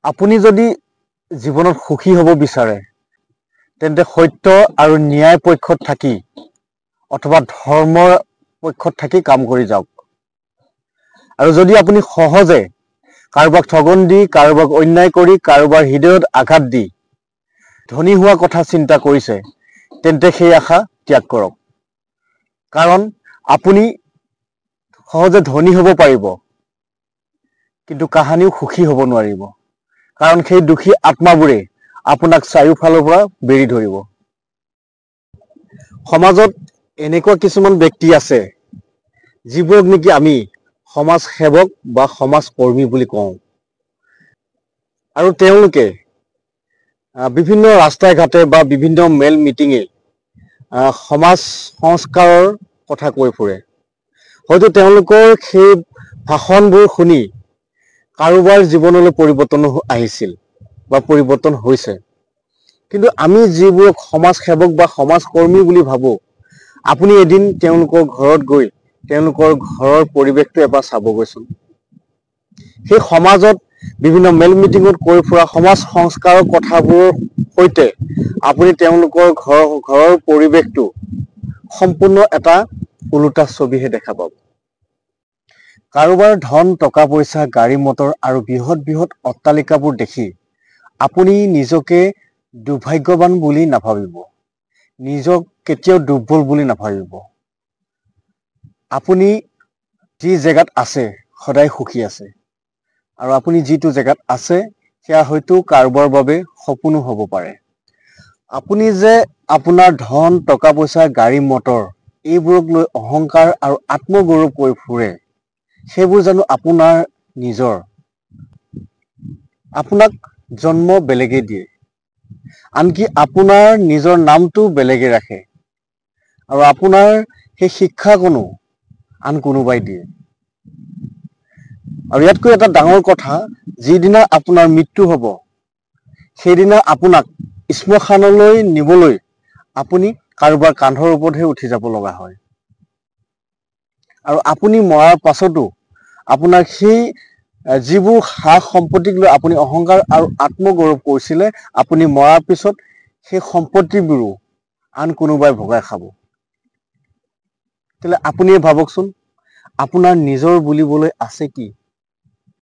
আপুনি যদি জীৱনত সুখী হ'ব বিচাৰে তেন্তে সত্য আৰু ন্যায় পক্ষত থাকি অথবা ধৰ্মৰ পক্ষত থাকি কাম কৰি যাওক। আৰু যদি আপুনি সহজে কাৰোবাক ঠগন দি, কাৰোবাক অন্যায় কৰি, কাৰোবাৰ হৃদয়ত আঘাত দি ধনী হোৱা কথা চিন্তা কৰিছে, তেন্তে সেই আশা ত্যাগ কৰক। কাৰণ আপুনি সহজে ধনী হ'ব পাৰিব, কিন্তু কাহানিও সুখী হ'ব নোৱাৰিব। কাৰণ সেই দুখী আত্মাবোৰে আপোনাক চাৰিওফালৰ পৰা বেৰি ধৰিব। সমাজত এনেকুৱা কিছুমান ব্যক্তি আছে যিবোৰক নেকি আমি সমাজ সেৱক বা সমাজ কৰ্মী বুলি কওঁ। আৰু তেওঁলোকে বিভিন্ন ৰাস্তাই ঘাটে বা বিভিন্ন মেল মিটিঙে সমাজ সংস্কাৰৰ কথা কৈ ফুৰে। হয়তো তেওঁলোকৰ সেই ভাষণবোৰ শুনি কাৰোবাৰ জীৱনলৈ পৰিৱৰ্তন আহিছিল বা পৰিৱৰ্তন হৈছে। কিন্তু আমি যিবোৰক সমাজ সেৱক বা সমাজ কৰ্মী বুলি ভাবো, আপুনি এদিন তেওঁলোকৰ ঘৰত গৈ তেওঁলোকৰ ঘৰৰ পৰিৱেশটো এবাৰ চাবগৈচোন। সেই সমাজত বিভিন্ন মেল মিটিঙত কৈ ফুৰা সমাজ সংস্কাৰৰ কথাবোৰৰ সৈতে আপুনি তেওঁলোকৰ ঘৰৰ পৰিৱেশটো সম্পূৰ্ণ এটা ওলোটা ছবিহে দেখা পাব। কাৰোবাৰ ধন, টকা পইচা, গাড়ী মটৰ আৰু বৃহৎ বৃহৎ অট্টালিকাবোৰ দেখি আপুনি নিজকে দুৰ্ভাগ্যৱান বুলি নাভাবিব, নিজক কেতিয়াও দুৰ্বল বুলি নাভাবিব। আপুনি যি জেগাত আছে সদায় সুখী আছে, আৰু আপুনি যিটো জেগাত আছে সেয়া হয়তো কাৰোবাৰ বাবে সপোনো হ'ব পাৰে। আপুনি যে আপোনাৰ ধন, টকা পইচা, গাড়ী মটৰ এইবোৰক লৈ অহংকাৰ আৰু আত্মগৌৰৱ কৰি ফুৰে, সেইবোৰ জানো আপোনাৰ নিজৰ? আপোনাক জন্ম বেলেগে দিয়ে, আনকি আপোনাৰ নিজৰ নামটো বেলেগে ৰাখে, আৰু আপোনাৰ সেই শিক্ষাকণো আন কোনোবাই দিয়ে। আৰু ইয়াতকৈ এটা ডাঙৰ কথা, যিদিনা আপোনাৰ মৃত্যু হ'ব সেইদিনা আপোনাক শ্মশানলৈ নিবলৈ আপুনি কাৰোবাৰ কান্ধৰ ওপৰতহে উঠি যাব লগা হয়। আৰু আপুনি মৰাৰ পাছতো আপোনাৰ সেই যিবোৰ সা সম্পত্তিক লৈ আপুনি অহংকাৰ আৰু আত্মগৌৰৱ কৰিছিলে, আপুনি মৰাৰ পিছত সেই সম্পত্তিবোৰো আন কোনোবাই ভগাই খাব। তেতিয়াহ'লে আপুনিয়ে ভাবকচোন, আপোনাৰ নিজৰ বুলিবলৈ আছে কি?